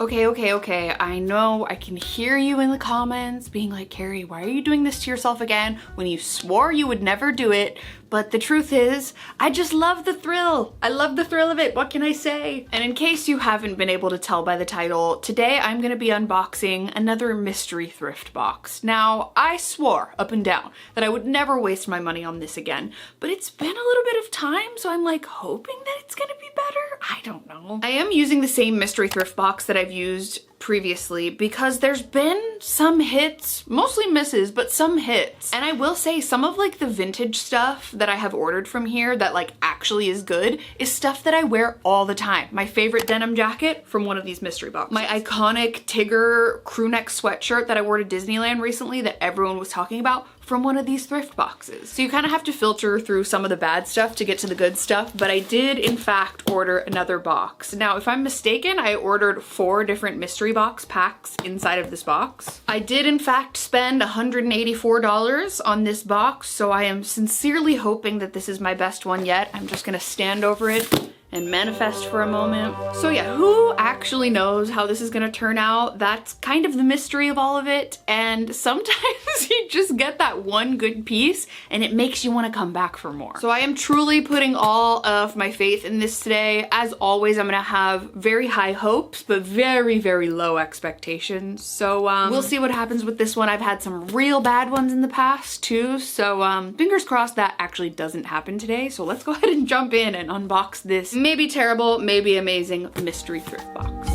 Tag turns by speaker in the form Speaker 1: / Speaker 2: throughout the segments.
Speaker 1: Okay, I know I can hear you in the comments being like, Carrie, why are you doing this to yourself again when you swore you would never do it? But the truth is, I just love the thrill. I love the thrill of it. What can I say? And in case you haven't been able to tell by the title, today I'm gonna be unboxing another mystery thrift box. Now, I swore up and down that I would never waste my money on this again, but it's been a little bit of time, so I'm like hoping that it's gonna be better. I don't know. I am using the same mystery thrift box that I've used previously because there's been some hits, mostly misses, but some hits. And I will say some of like the vintage stuff that I have ordered from here that like actually is good is stuff that I wear all the time. My favorite denim jacket from one of these mystery boxes. My iconic Tigger crew neck sweatshirt that I wore to Disneyland recently that everyone was talking about from one of these thrift boxes. So you kind of have to filter through some of the bad stuff to get to the good stuff, but I did in fact order another box. Now, if I'm mistaken, I ordered 4 different mystery box packs inside of this box. I did in fact spend $184 on this box, so I am sincerely hoping that this is my best one yet. I'm just gonna stand over it and manifest for a moment. So yeah, who actually knows how this is gonna turn out? That's kind of the mystery of all of it, and sometimes you just get that one good piece and it makes you wanna come back for more. So I am truly putting all of my faith in this today. As always, I'm gonna have very high hopes, but very, very low expectations. So we'll see what happens with this one. I've had some real bad ones in the past too, so fingers crossed that actually doesn't happen today. So let's go ahead and jump in and unbox this maybe terrible, maybe amazing mystery thrift box.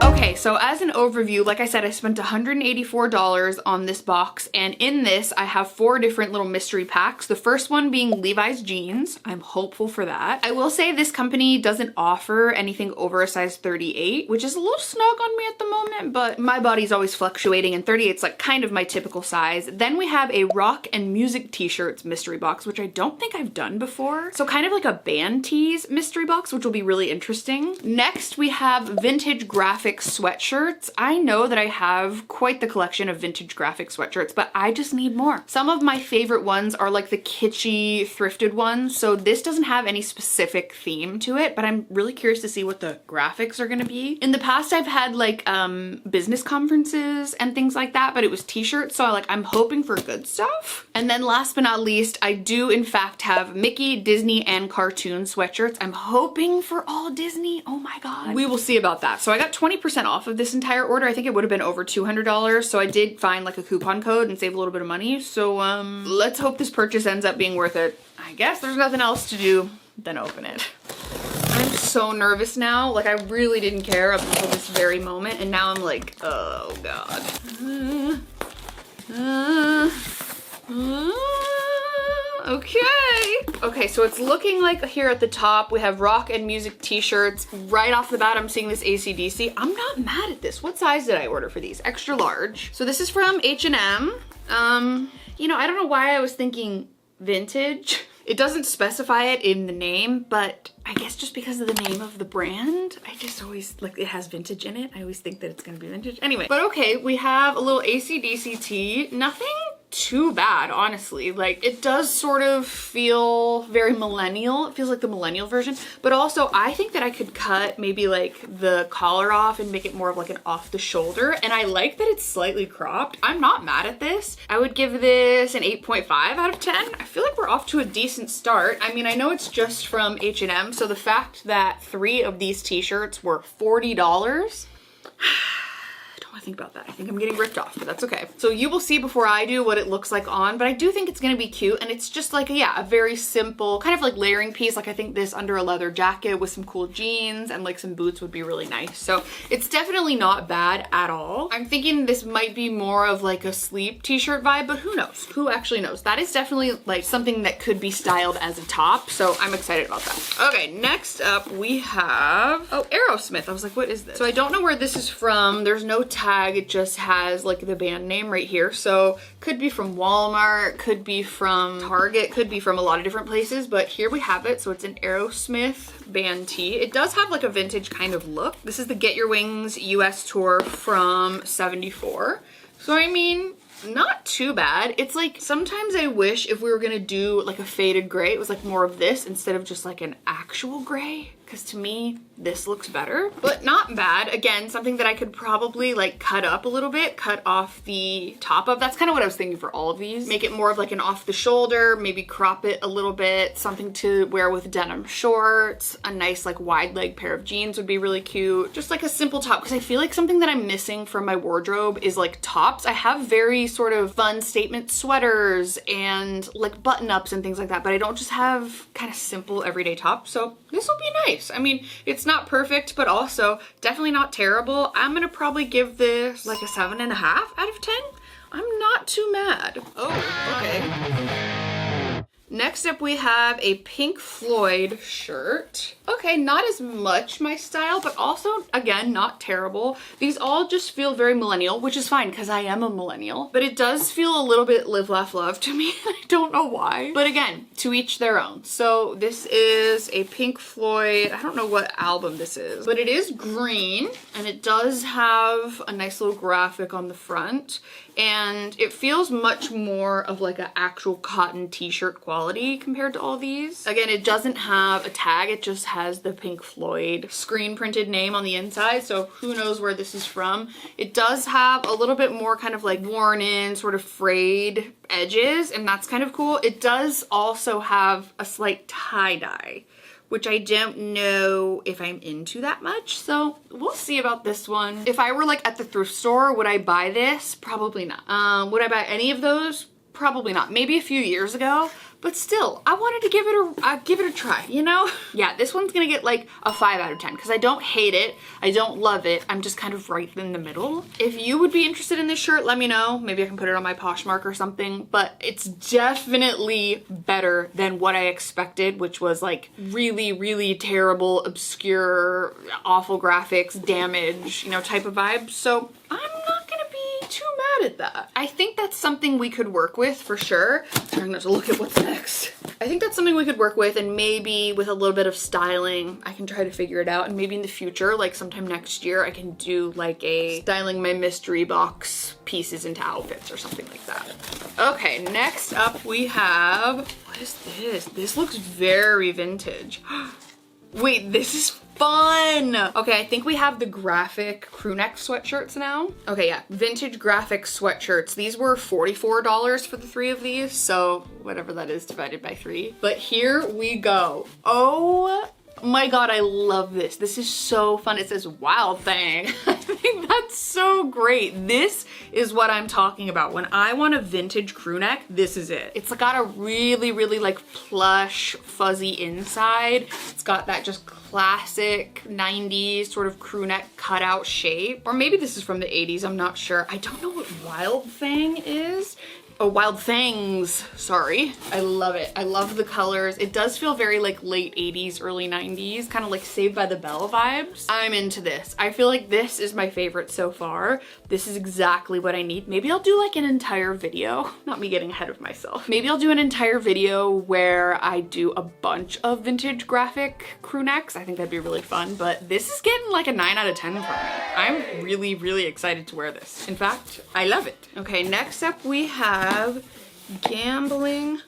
Speaker 1: Okay, so as an overview, like I said, I spent $184 on this box, and in this I have 4 different little mystery packs. The first one being Levi's jeans. I'm hopeful for that. I will say this company doesn't offer anything over a size 38, which is a little snug on me at the moment, but my body's always fluctuating and 38's like kind of my typical size. Then we have a rock and music t-shirts mystery box, which I don't think I've done before. So kind of like a band tees mystery box, which will be really interesting. Next, we have vintage graphic sweatshirts. I know that I have quite the collection of vintage graphic sweatshirts, but I just need more. Some of my favorite ones are like the kitschy thrifted ones, so this doesn't have any specific theme to it, but I'm really curious to see what the graphics are gonna be. In the past, I've had like business conferences and things like that, but it was t-shirts, so I'm hoping for good stuff. And then last but not least, I do in fact have Mickey, Disney, and cartoon sweatshirts. I'm hoping for all Disney. Oh my god. We will see about that. So I got 20% off of this entire order. I think it would have been over $200, so I did find like a coupon code and save a little bit of money. So let's hope this purchase ends up being worth it. I guess there's nothing else to do than open it. I'm so nervous now. Like, I really didn't care up until this very moment, and now I'm like, oh god. Okay, so it's looking like here at the top we have rock and music t-shirts. Right off the bat, I'm seeing this AC/DC. I'm not mad at this. What size did I order for these? Extra large. So this is from H&M. You know, I don't know why I was thinking vintage. It doesn't specify it in the name, but I guess just because of the name of the brand, I just always, like, it has vintage in it. I always think that it's gonna be vintage. Anyway, but okay, we have a little AC/DC tee. Nothing too bad, honestly. Like, it does sort of feel very millennial. It feels like the millennial version, but also I think that I could cut maybe like the collar off and make it more of like an off the shoulder, and I like that it's slightly cropped. I'm not mad at this. I would give this an 8.5 out of 10. I feel like we're off to a decent start. I mean, I know it's just from H&M, so the fact that 3 of these t-shirts were $40, I think about that. I think I'm getting ripped off, but that's okay. So you will see before I do what it looks like on, but I do think it's gonna be cute, and it's just like, yeah, a very simple kind of like layering piece. Like, I think this under a leather jacket with some cool jeans and like some boots would be really nice. So it's definitely not bad at all. I'm thinking this might be more of like a sleep t-shirt vibe, but who knows? Who actually knows? That is definitely like something that could be styled as a top, so I'm excited about that. Okay, next up we have, oh, Aerosmith. I was like, what is this? So I don't know where this is from. There's no tag. It just has like the band name right here, so could be from Walmart, could be from Target, could be from a lot of different places, but here we have it. So it's an Aerosmith band tee. It does have like a vintage kind of look. This is the Get Your Wings US tour from '74. So I mean, not too bad. It's like, sometimes I wish if we were gonna do like a faded gray, it was like more of this instead of just like an actual gray. because to me, this looks better, but not bad. Again, something that I could probably like cut up a little bit, cut off the top of. That's kind of what I was thinking for all of these. Make it more of like an off the shoulder, maybe crop it a little bit, something to wear with denim shorts, a nice like wide leg pair of jeans would be really cute. Just like a simple top, because I feel like something that I'm missing from my wardrobe is like tops. I have very sort of fun statement sweaters and like button ups and things like that, but I don't just have kind of simple everyday tops. So this will be nice. I mean, it's not perfect, but also definitely not terrible. I'm gonna probably give this like a 7.5 out of 10. I'm not too mad. Oh, okay. Next up we have a Pink Floyd shirt. Okay, not as much my style, but also, again, not terrible. These all just feel very millennial, which is fine because I am a millennial, but it does feel a little bit live, laugh, love to me. I don't know why. But again, to each their own. So this is a Pink Floyd, I don't know what album this is, but it is green and it does have a nice little graphic on the front. And it feels much more of like an actual cotton t-shirt quality compared to all these. Again, it doesn't have a tag, it just has the Pink Floyd screen printed name on the inside, so who knows where this is from. It does have a little bit more kind of like worn in, sort of frayed edges, and that's kind of cool. It does also have a slight tie-dye, which I don't know if I'm into that much, so we'll see about this one. If I were like at the thrift store, would I buy this? Probably not. Would I buy any of those? Probably not. Maybe a few years ago, but still, I wanted to give it a try, you know? Yeah, this one's gonna get like a 5 out of 10 because I don't hate it, I don't love it, I'm just kind of right in the middle. If you would be interested in this shirt, let me know. Maybe I can put it on my Poshmark or something, but it's definitely better than what I expected, which was like really, really terrible, obscure, awful graphics, damage, you know, type of vibe. So I'm not gonna be too mad at that. I think that's something we could work with for sure. I'm trying not to look at what's next. I think that's something we could work with, and maybe with a little bit of styling, I can try to figure it out. And maybe in the future, like sometime next year, I can do like a styling my mystery box pieces into outfits or something like that. Okay, next up we have, what is this? This looks very vintage. Wait, this is fun. Okay, I think we have the graphic crew neck sweatshirts now. Okay, yeah, vintage graphic sweatshirts. These were $44 for the 3 of these, so whatever that is divided by 3. But here we go. Oh my god, I love this. This is so fun. It says wild thing. I think that's so great. This is what I'm talking about. When I want a vintage crew neck, this is it. It's got a really, really like plush, fuzzy inside. It's got that just classic 90s sort of crew neck cutout shape. Or maybe this is from the 80s, I'm not sure. I don't know what wild thing is. Oh, Wild Things, sorry. I love it. I love the colors. It does feel very like late 80s, early 90s, kind of like Saved by the Bell vibes. I'm into this. I feel like this is my favorite so far. This is exactly what I need. Maybe I'll do like an entire video, not me getting ahead of myself. Maybe I'll do an entire video where I do a bunch of vintage graphic crew necks. I think that'd be really fun, but this is getting like a 9 out of 10 for me. I'm really, really excited to wear this. In fact, I love it. Okay, next up we have gambling.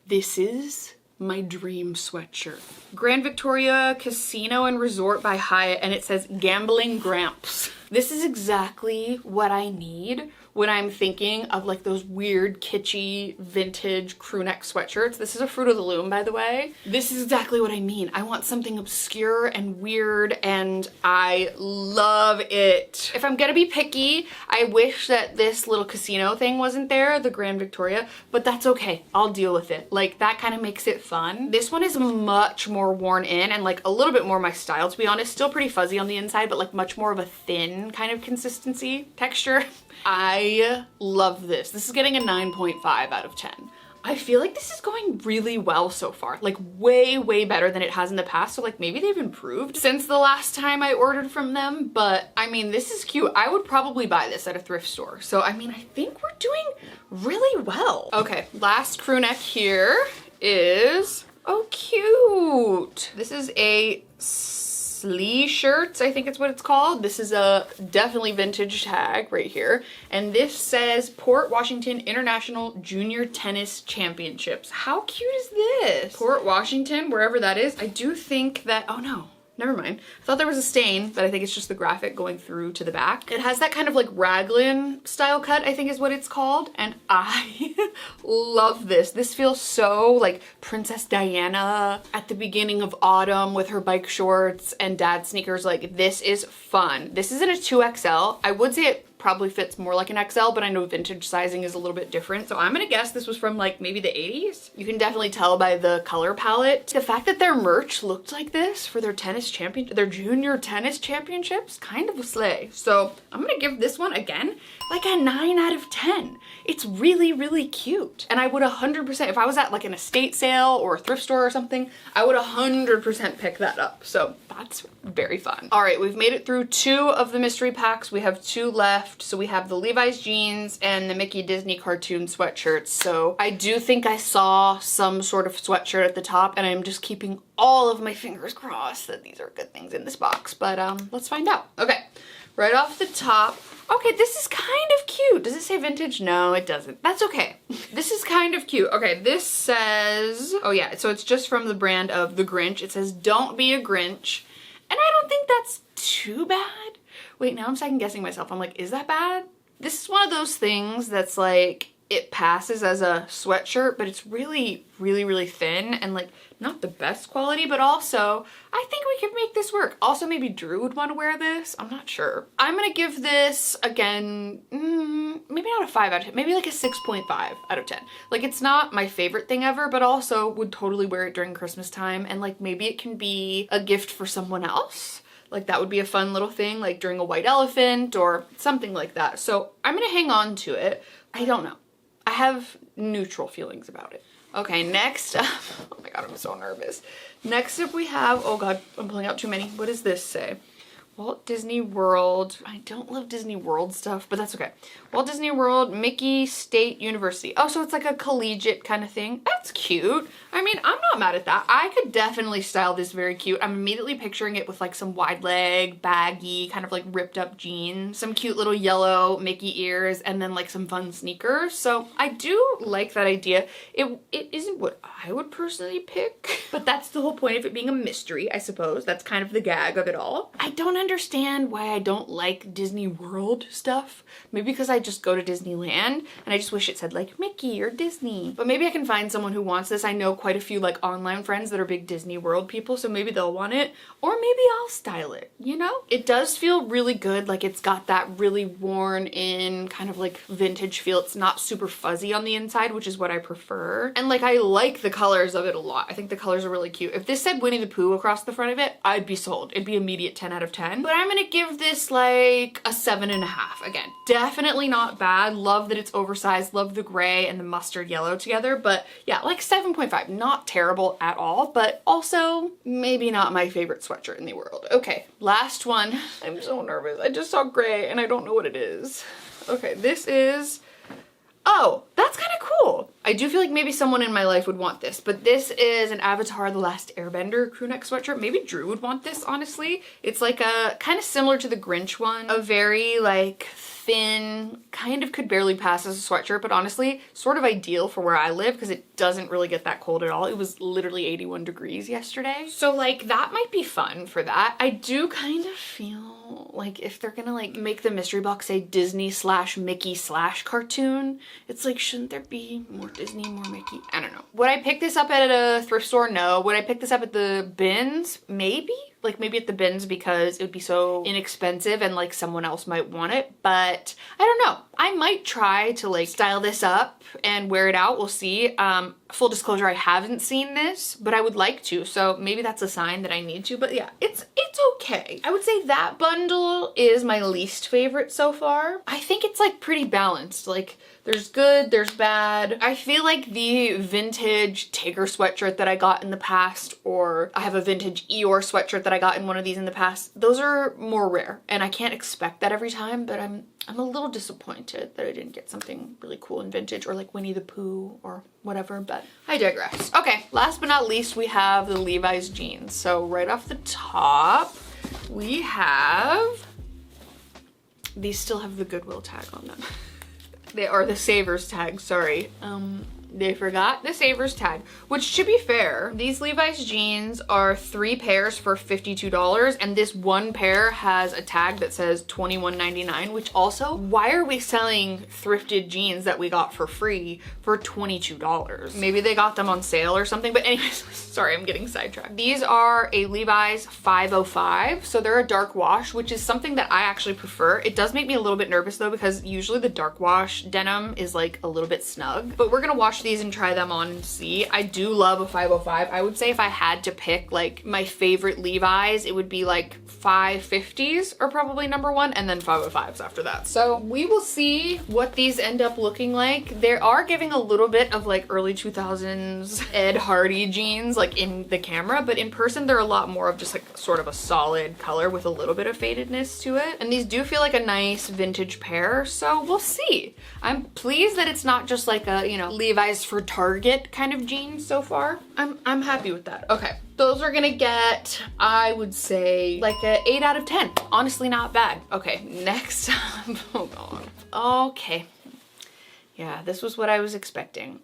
Speaker 1: This is my dream sweatshirt. Grand Victoria Casino and Resort by Hyatt, and it says Gambling Gramps. This is exactly what I need when I'm thinking of like those weird kitschy vintage crew neck sweatshirts. This is a Fruit of the Loom, by the way. This is exactly what I mean. I want something obscure and weird, and I love it. If I'm gonna be picky, I wish that this little casino thing wasn't there, the Grand Victoria, but that's okay. I'll deal with it. Like, that kind of makes it fun. This one is much more worn in and like a little bit more my style, to be honest. Still pretty fuzzy on the inside, but like much more of a thin kind of consistency, texture. I love this. This is getting a 9.5 out of 10. I feel like this is going really well so far, like way, way better than it has in the past. So like maybe they've improved since the last time I ordered from them, but I mean, this is cute. I would probably buy this at a thrift store. So I mean, I think we're doing really well. Okay, last crew neck here is, oh cute. This is a sweatshirts, I think it's what it's called. This is a definitely vintage tag right here. And this says Port Washington International Junior Tennis Championships. How cute is this? Port Washington, wherever that is. I do think that, oh no. Never mind. I thought there was a stain, but I think it's just the graphic going through to the back. It has that kind of like raglan style cut, I think is what it's called. And I love this. This feels so like Princess Diana at the beginning of autumn with her bike shorts and dad sneakers. Like, this is fun. This is in a 2XL. I would say it probably fits more like an XL, but I know vintage sizing is a little bit different. So I'm gonna guess this was from like maybe the 80s. You can definitely tell by the color palette. The fact that their merch looked like this for their their junior tennis championships, kind of a slay. So I'm gonna give this one, again, like a 9 out of 10. It's really, really cute. And I would 100%, if I was at like an estate sale or a thrift store or something, I would 100% pick that up. So that's very fun. All right, we've made it through 2 of the mystery packs. We have 2 left. So we have the Levi's jeans and the Mickey Disney cartoon sweatshirts. So I do think I saw some sort of sweatshirt at the top, and I'm just keeping all of my fingers crossed that these are good things in this box. But let's find out. Okay, right off the top. Okay, this is kind of cute. Does it say vintage? No, it doesn't. That's okay. This is kind of cute. Okay, this says, oh yeah, so it's just from the brand of The Grinch. It says, "Don't be a Grinch." And I don't think that's too bad. Wait, now I'm second guessing myself. I'm like, is that bad? This is one of those things that's like, it passes as a sweatshirt, but it's really, really, really thin and like not the best quality, but also I think we could make this work. Also, maybe Drew would want to wear this. I'm not sure. I'm gonna give this, again, maybe not a 5 out of 10, maybe like a 6.5 out of 10. Like, it's not my favorite thing ever, but also would totally wear it during Christmas time, and like maybe it can be a gift for someone else. Like, that would be a fun little thing, like during a white elephant or something like that. So I'm gonna hang on to it. I don't know. I have neutral feelings about it. Okay, next up, oh my God, I'm so nervous. Next up we have, oh God, I'm pulling out too many. What does this say? Walt Disney World. I don't love Disney World stuff, but that's okay. Walt Disney World, Mickey State University. Oh, so it's like a collegiate kind of thing. That's cute. I mean, I'm not mad at that. I could definitely style this very cute. I'm immediately picturing it with like some wide leg, baggy, kind of like ripped up jeans, some cute little yellow Mickey ears, and then like some fun sneakers. So I do like that idea. It isn't what I would personally pick, but that's the whole point of it being a mystery, I suppose. That's kind of the gag of it all. I don't understand why I don't like Disney World stuff. Maybe because I just go to Disneyland and I just wish it said like Mickey or Disney. But maybe I can find someone who wants this. I know quite a few like online friends that are big Disney World people, so maybe they'll want it, or maybe I'll style it, you know? It does feel really good. Like, it's got that really worn in kind of like vintage feel. It's not super fuzzy on the inside, which is what I prefer. And like, I like the colors of it a lot. I think the colors are really cute. If this said Winnie the Pooh across the front of it, I'd be sold. It'd be immediate 10 out of 10. But I'm gonna give this like a 7.5. Again, definitely not bad. Love that it's oversized. Love the gray and the mustard yellow together. But yeah, like 7.5. Not terrible at all, but also maybe not my favorite sweatshirt in the world. Okay, last one. I'm so nervous. I just saw gray and I don't know what it is. Okay, this is, oh, that's kind of cool. I do feel like maybe someone in my life would want this, but this is an Avatar: The Last Airbender crew neck sweatshirt. Maybe Drew would want this, honestly. It's like a kind of similar to the Grinch one, a very like thin, kind of could barely pass as a sweatshirt, but honestly sort of ideal for where I live because it doesn't really get that cold at all. It was literally 81 degrees yesterday. So like, that might be fun for that. I do kind of feel like if they're gonna like make the mystery box say Disney/Mickey/cartoon, it's like, shouldn't there be more Disney, more Mickey? I don't know. Would I pick this up at a thrift store? No. Would I pick this up at the bins? Maybe. Like, maybe at the bins because it would be so inexpensive and like someone else might want it, but I don't know. I might try to like style this up and wear it out. We'll see. Full disclosure, I haven't seen this, but I would like to, so maybe that's a sign that I need to. But yeah, it's okay. I would say that bundle is my least favorite so far. I think it's like pretty balanced. Like, there's good, there's bad. I feel like the vintage Tigger sweatshirt that I got in the past, or I have a vintage Eeyore sweatshirt that I got in one of these in the past, those are more rare, and I can't expect that every time, but I'm a little disappointed that I didn't get something really cool and vintage, or like Winnie the Pooh or whatever, but I digress. Okay, last but not least, we have the Levi's jeans. So right off the top, We have, these still have the Goodwill tag on them. They are the Savers tag, sorry. They forgot the Savers tag, which to be fair, these Levi's jeans are 3 pairs for $52, and this one pair has a tag that says $21.99, which also, why are we selling thrifted jeans that we got for free for $22? Maybe they got them on sale or something, but anyways, sorry, I'm getting sidetracked. These are a Levi's 505, so they're a dark wash, which is something that I actually prefer. It does make me a little bit nervous though, because usually the dark wash denim is like a little bit snug, but we're gonna wash these and try them on and see. I do love a 505. I would say if I had to pick like my favorite Levi's, it would be like 550s are probably number one, and then 505s after that. So we will see what these end up looking like. They are giving a little bit of like early 2000s Ed Hardy jeans like in the camera, but in person they're a lot more of just like sort of a solid color with a little bit of fadedness to it. And these do feel like a nice vintage pair, so we'll see. I'm pleased that it's not just like a, you know, Levi's for Target kind of jeans so far. I'm happy with that. Okay, those are gonna get, I would say, like a 8 out of 10. Honestly, not bad. Okay, next up, hold on. Okay, yeah, this was what I was expecting.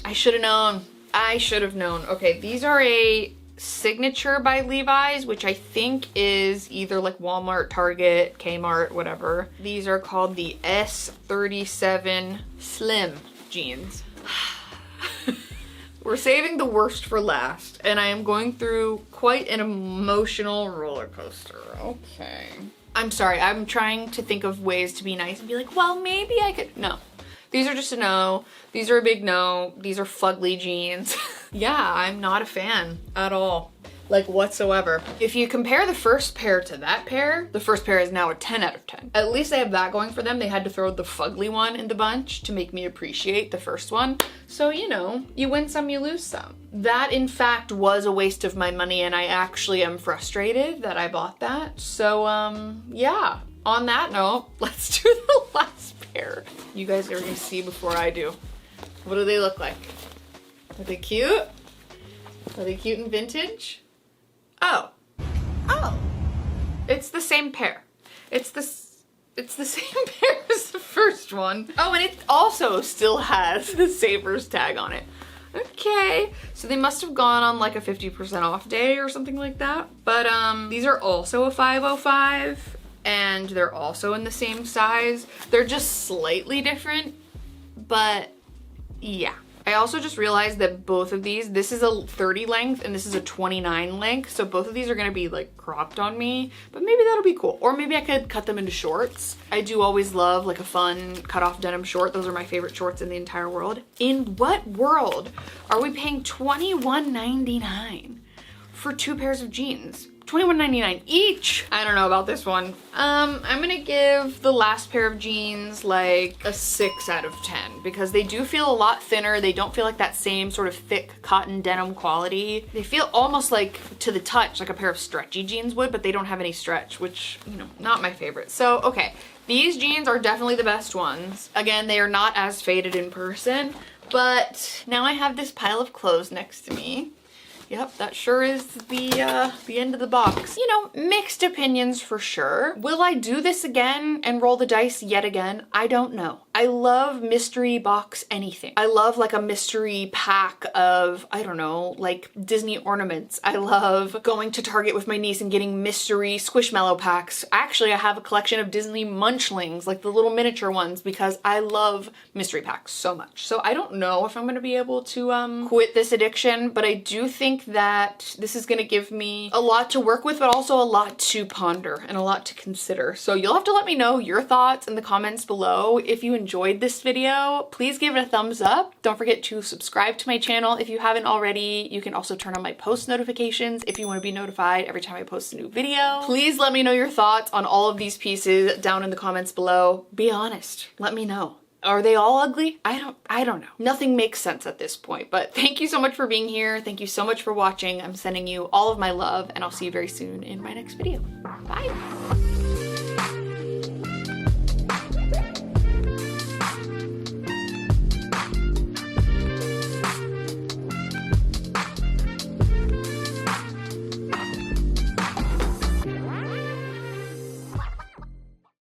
Speaker 1: I should have known. I should have known. Okay, these are a signature by Levi's, which I think is either like Walmart, Target, Kmart, whatever. These are called the S37 Slim jeans. We're saving the worst for last, and I am going through quite an emotional roller coaster. Okay. I'm sorry, I'm trying to think of ways to be nice and be like, well, maybe I could. No. These are just a no. These are a big no. These are fugly jeans. Yeah, I'm not a fan at all. Like whatsoever. If you compare the first pair to that pair, the first pair is now a 10 out of 10. At least they have that going for them. They had to throw the fugly one in the bunch to make me appreciate the first one. So, you know, you win some, you lose some. That in fact was a waste of my money, and I actually am frustrated that I bought that. So, yeah. On that note, let's do the last pair. You guys are gonna see before I do. What do they look like? Are they cute? Are they cute and vintage? Oh. Oh. It's the same pair. It's the same pair as the first one. Oh, and it also still has the Savers tag on it. Okay. So they must have gone on like a 50% off day or something like that. But these are also a 505, and they're also in the same size. They're just slightly different, but yeah. I also just realized that both of these, this is a 30 length and this is a 29 length. So both of these are gonna be like cropped on me, but maybe that'll be cool. Or maybe I could cut them into shorts. I do always love like a fun cut off denim short. Those are my favorite shorts in the entire world. In what world are we paying $21.99 for 2 pairs of jeans? $21.99 each. I don't know about this one. I'm gonna give the last pair of jeans like a 6 out of 10 because they do feel a lot thinner. They don't feel like that same sort of thick cotton denim quality. They feel almost like, to the touch, like a pair of stretchy jeans would, but they don't have any stretch, which, you know, not my favorite. So, okay, these jeans are definitely the best ones. Again, they are not as faded in person, but now I have this pile of clothes next to me. Yep, that sure is the end of the box. You know, mixed opinions for sure. Will I do this again and roll the dice yet again? I don't know. I love mystery box anything. I love like a mystery pack of, I don't know, like Disney ornaments. I love going to Target with my niece and getting mystery Squishmallow packs. Actually, I have a collection of Disney Munchlings, like the little miniature ones, because I love mystery packs so much. So I don't know if I'm gonna be able to quit this addiction, but I do think that this is gonna give me a lot to work with, but also a lot to ponder and a lot to consider. So you'll have to let me know your thoughts in the comments below. If you enjoyed this video, please give it a thumbs up. Don't forget to subscribe to my channel if you haven't already. You can also turn on my post notifications if you want to be notified every time I post a new video. Please let me know your thoughts on all of these pieces down in the comments below. Be honest, let me know. Are they all ugly? I don't know. Nothing makes sense at this point, but thank you so much for being here. Thank you so much for watching. I'm sending you all of my love, and I'll see you very soon in my next video. Bye.